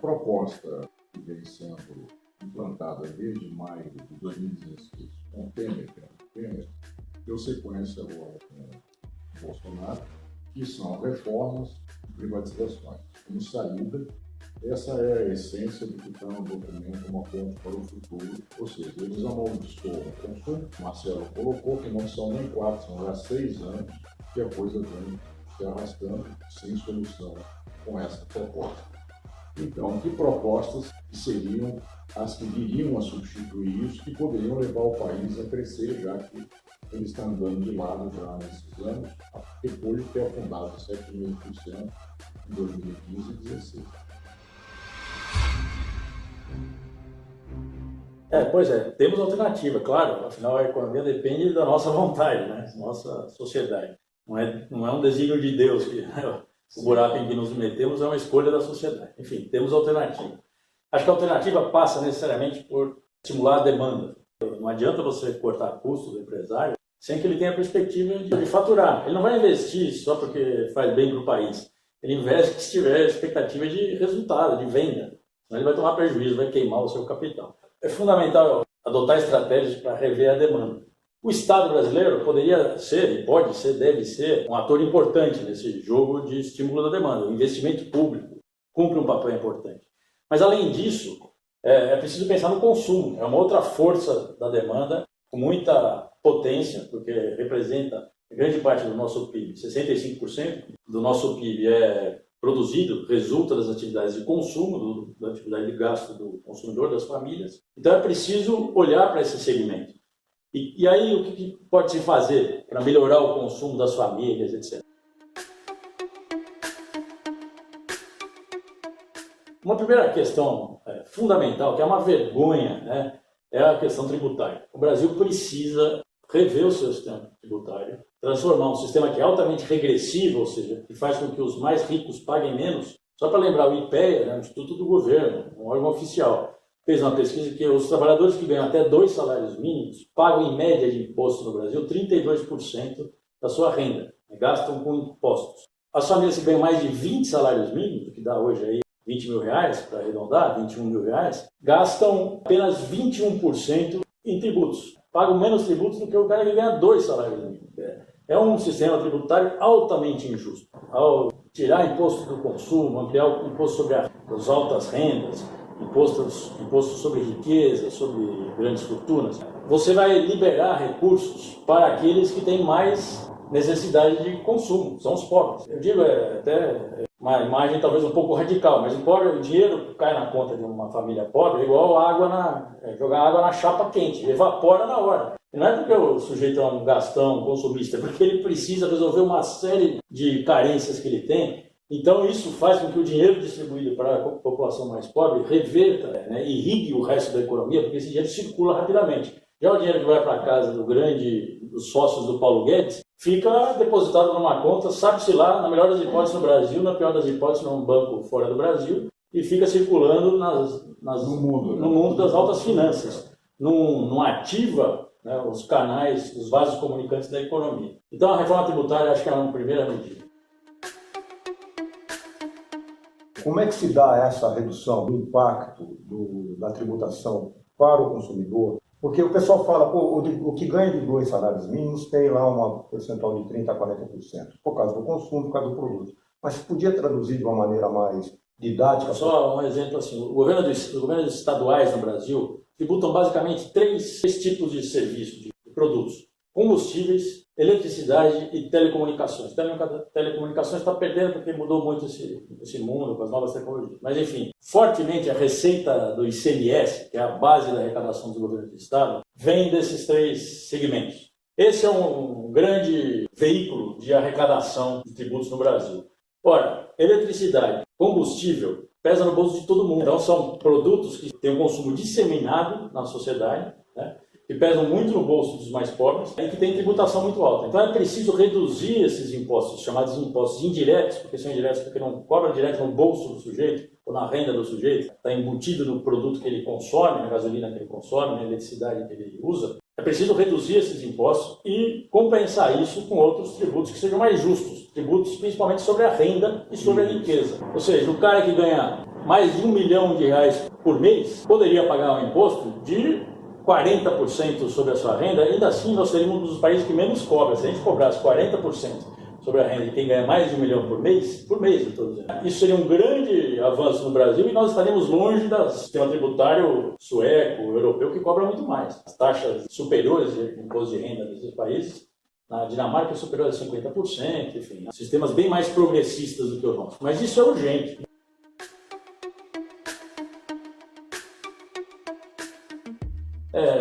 proposta que vem sendo implantada desde maio de 2016, com o Temer, que você conhece agora com o Bolsonaro, que são reformas e privatizações. Como saída, essa é a essência do que está no documento, uma ponte para o futuro, ou seja, eles amaldiçoam o consumo. Marcelo colocou que não são nem 4, são já 6 anos que a coisa vem se arrastando sem solução com essa proposta. Então, que propostas seriam as que viriam a substituir isso, que poderiam levar o país a crescer, já que ele está andando de lado já nesses anos, depois de ter afundado 7,5% em 2015 e 2016. Pois é, temos alternativa, claro, afinal a economia depende da nossa vontade, né? Nossa sociedade. Não é um desígnio de Deus que o buraco em que nos metemos é uma escolha da sociedade. Enfim, temos alternativa. Acho que a alternativa passa necessariamente por estimular a demanda. Não adianta você cortar custos do empresário sem que ele tenha a perspectiva de faturar. Ele não vai investir só porque faz bem para o país. Ele investe se tiver expectativa de resultado, de venda. Senão ele vai tomar prejuízo, vai queimar o seu capital. É fundamental adotar estratégias para rever a demanda. O Estado brasileiro poderia ser, pode ser, deve ser um ator importante nesse jogo de estímulo da demanda. O investimento público cumpre um papel importante. Mas, além disso, é preciso pensar no consumo. É uma outra força da demanda com muita potência, porque representa grande parte do nosso PIB. 65% do nosso PIB é produzido, resulta das atividades de consumo, da atividade de gasto do consumidor, das famílias. Então, é preciso olhar para esse segmento. E aí, o que pode se fazer para melhorar o consumo das famílias, etc. Uma primeira questão fundamental, que é uma vergonha, né, é a questão tributária. O Brasil precisa rever o seu sistema tributário, transformar um sistema que é altamente regressivo, ou seja, que faz com que os mais ricos paguem menos. Só para lembrar, o IPEA, né, o Instituto do Governo, um órgão oficial, fez uma pesquisa que os trabalhadores que ganham até 2 salários mínimos pagam, em média de imposto no Brasil, 32% da sua renda, gastam com impostos. As famílias que ganham mais de 20 salários mínimos, que dá hoje aí 20 mil reais, para arredondar, 21 mil reais, gastam apenas 21% em tributos. Pagam menos tributos do que o cara que ganha 2 salários mínimos. É um sistema tributário altamente injusto. Ao tirar imposto do consumo, ampliar o imposto sobre as altas rendas, imposto sobre riqueza, sobre grandes fortunas, você vai liberar recursos para aqueles que têm mais necessidade de consumo, são os pobres. Eu digo, até uma imagem talvez um pouco radical, mas embora o dinheiro que cai na conta de uma família pobre é igual jogar água na chapa quente, evapora na hora. E não é porque o sujeito é um gastão, um consumista, é porque ele precisa resolver uma série de carências que ele tem. Então, isso faz com que o dinheiro distribuído para a população mais pobre reverta, né, irrigue o resto da economia, porque esse dinheiro circula rapidamente. Já o dinheiro que vai para a casa dos sócios do Paulo Guedes fica depositado numa conta, sabe-se lá, na melhor das hipóteses no Brasil, na pior das hipóteses num banco fora do Brasil, e fica circulando no mundo das altas finanças. Não ativa, né, os canais, os vasos comunicantes da economia. Então, a reforma tributária acho que é uma primeira medida. Como é que se dá essa redução do impacto da tributação para o consumidor? Porque o pessoal fala, o que ganha de 2 salários mínimos tem lá uma percentual de 30% a 40%, por causa do consumo, por causa do produto. Mas podia traduzir de uma maneira mais didática? Só um exemplo assim, os governos estaduais no Brasil tributam basicamente 3 tipos de serviços, de produtos: combustíveis, eletricidade e telecomunicações. Telecomunicações está perdendo porque mudou muito esse mundo com as novas tecnologias. Mas, enfim, fortemente a receita do ICMS, que é a base da arrecadação dos governos do Estado, vem desses 3 segmentos. Esse é um grande veículo de arrecadação de tributos no Brasil. Ora, eletricidade, combustível, pesa no bolso de todo mundo. Então, são produtos que têm um consumo disseminado na sociedade, né, que pesam muito no bolso dos mais pobres e que têm tributação muito alta. Então é preciso reduzir esses impostos, chamados impostos indiretos, porque são indiretos porque não cobram direto no bolso do sujeito ou na renda do sujeito, está embutido no produto que ele consome, na gasolina que ele consome, na eletricidade que ele usa. É preciso reduzir esses impostos e compensar isso com outros tributos que sejam mais justos, tributos principalmente sobre a renda e sobre a riqueza. Ou seja, o cara que ganha mais de R$1 milhão por mês, poderia pagar um imposto de 40% sobre a sua renda. Ainda assim, nós seríamos um dos países que menos cobra. Se a gente cobrasse 40% sobre a renda de quem ganha mais de R$1 milhão por mês, eu estou dizendo, isso seria um grande avanço no Brasil e nós estaremos longe do sistema tributário sueco, europeu, que cobra muito mais. As taxas superiores de imposto de renda desses países, na Dinamarca é superior a 50%, enfim, sistemas bem mais progressistas do que o nosso. Mas isso é urgente.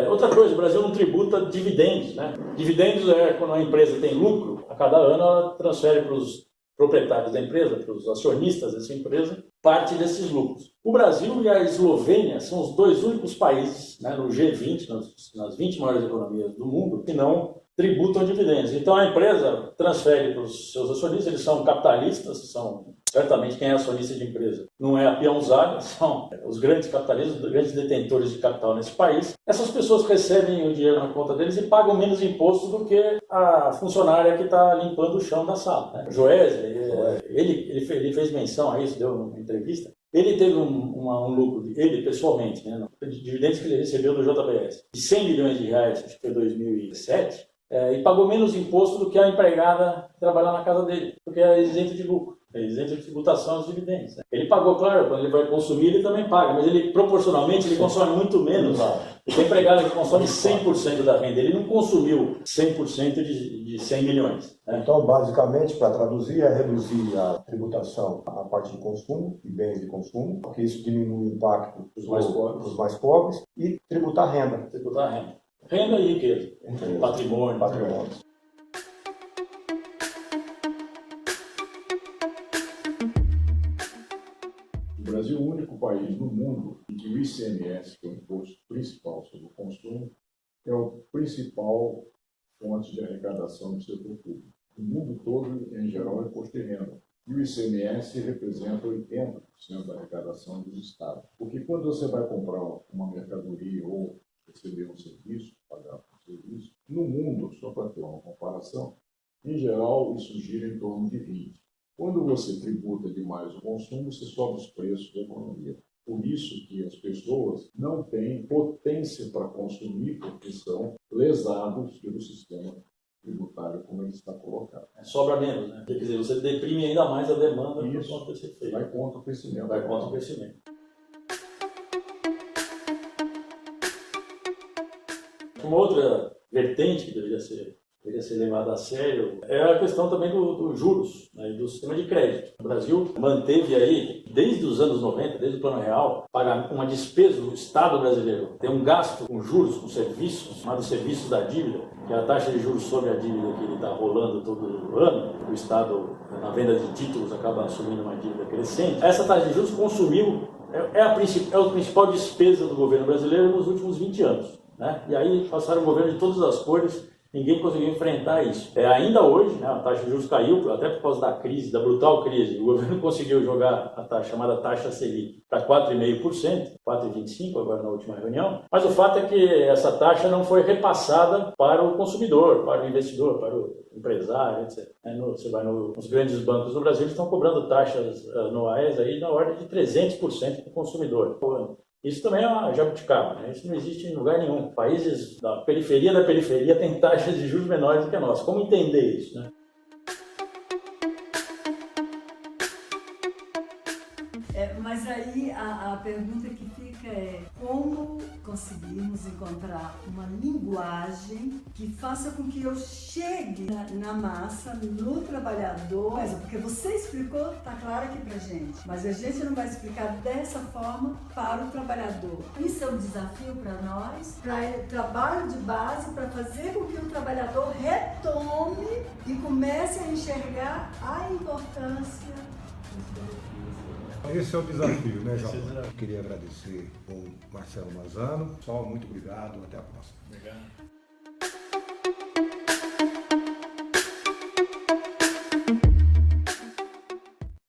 Outra coisa, o Brasil não tributa dividendos, né? Dividendos é quando a empresa tem lucro, a cada ano ela transfere para os proprietários da empresa, para os acionistas dessa empresa, parte desses lucros. O Brasil e a Eslovênia são os dois únicos países, né, no G20, nas 20 maiores economias do mundo, que não tributam dividendos. Então a empresa transfere para os seus acionistas, eles são capitalistas, são certamente quem é acionista de empresa não é a peãozada, são os grandes capitalistas, os grandes detentores de capital nesse país. Essas pessoas recebem o dinheiro na conta deles e pagam menos imposto do que a funcionária que está limpando o chão da sala, né? Joesley, ele fez menção a isso, deu uma entrevista. Ele teve um lucro, ele pessoalmente, né, de dividendos que ele recebeu do JBS, de R$100 milhões, acho que foi em 2007, e pagou menos imposto do que a empregada que trabalhava na casa dele, porque é isento de lucro, é isento de tributação aos dividendos. Ele pagou, claro, quando ele vai consumir ele também paga, mas ele proporcionalmente ele consome muito menos do que a empregada que consome 100% da renda. Ele não consumiu 100% de 100 milhões. Né? Então, basicamente, para traduzir, é reduzir a tributação à parte de consumo, de bens de consumo, porque isso diminui o impacto dos mais pobres, e tributar a renda. Tributar a renda. Renda e riqueza, patrimônio. O Brasil é o único país no mundo em que o ICMS, que é o imposto principal sobre o consumo, é o principal fonte de arrecadação do setor público. O mundo todo, em geral, é imposto de renda. E o ICMS representa 80% da arrecadação dos estados. Porque quando você vai comprar uma mercadoria ou receber um serviço, pagar um serviço, no mundo, só para ter uma comparação, em geral isso gira em torno de 20%. Quando você tributa demais o consumo, você sobe os preços da economia. Por isso que as pessoas não têm potência para consumir, porque são lesados pelo sistema tributário como ele está colocado. Sobra menos, né? Quer dizer, você deprime ainda mais a demanda por conta desse efeito. Vai contra o crescimento. Vai contra o crescimento. Uma outra vertente que deveria ser levada a sério é a questão também dos juros, né, e do sistema de crédito. O Brasil manteve aí, desde os anos 90, desde o Plano Real, para uma despesa do Estado brasileiro tem um gasto com juros, com serviços, chamado serviços da dívida, que é a taxa de juros sobre a dívida que ele está rolando todo ano. O Estado, na venda de títulos, acaba assumindo uma dívida crescente. Essa taxa de juros consumiu, é a principal despesa do governo brasileiro nos últimos 20 anos. Né? E aí passaram o governo de todas as cores, ninguém conseguiu enfrentar isso. Ainda hoje, né, a taxa de juros caiu, até por causa da crise, da brutal crise. O governo conseguiu jogar a chamada taxa Selic para 4,5%, 4,25% agora na última reunião. Mas o fato é que essa taxa não foi repassada para o consumidor, para o investidor, para o empresário, etc. Você vai nos grandes bancos do Brasil, eles estão cobrando taxas anuais aí na ordem de 300% para o consumidor. Isso também é uma jabuticaba, né? Isso não existe em lugar nenhum. Países da periferia têm taxas de juros menores do que a nossa. Como entender isso, né? Mas aí a pergunta que fica é como conseguirmos encontrar uma linguagem que faça com que eu chegue na massa, no trabalhador, porque você explicou, está claro aqui pra gente, mas a gente não vai explicar dessa forma para o trabalhador. Isso é um desafio para nós, para trabalho de base, para fazer com que o trabalhador retome e comece a enxergar a importância dos benefícios. Esse é o desafio, né, João? Queria agradecer ao Marcelo Mazzano. Pessoal, muito obrigado. Até a próxima. Obrigado.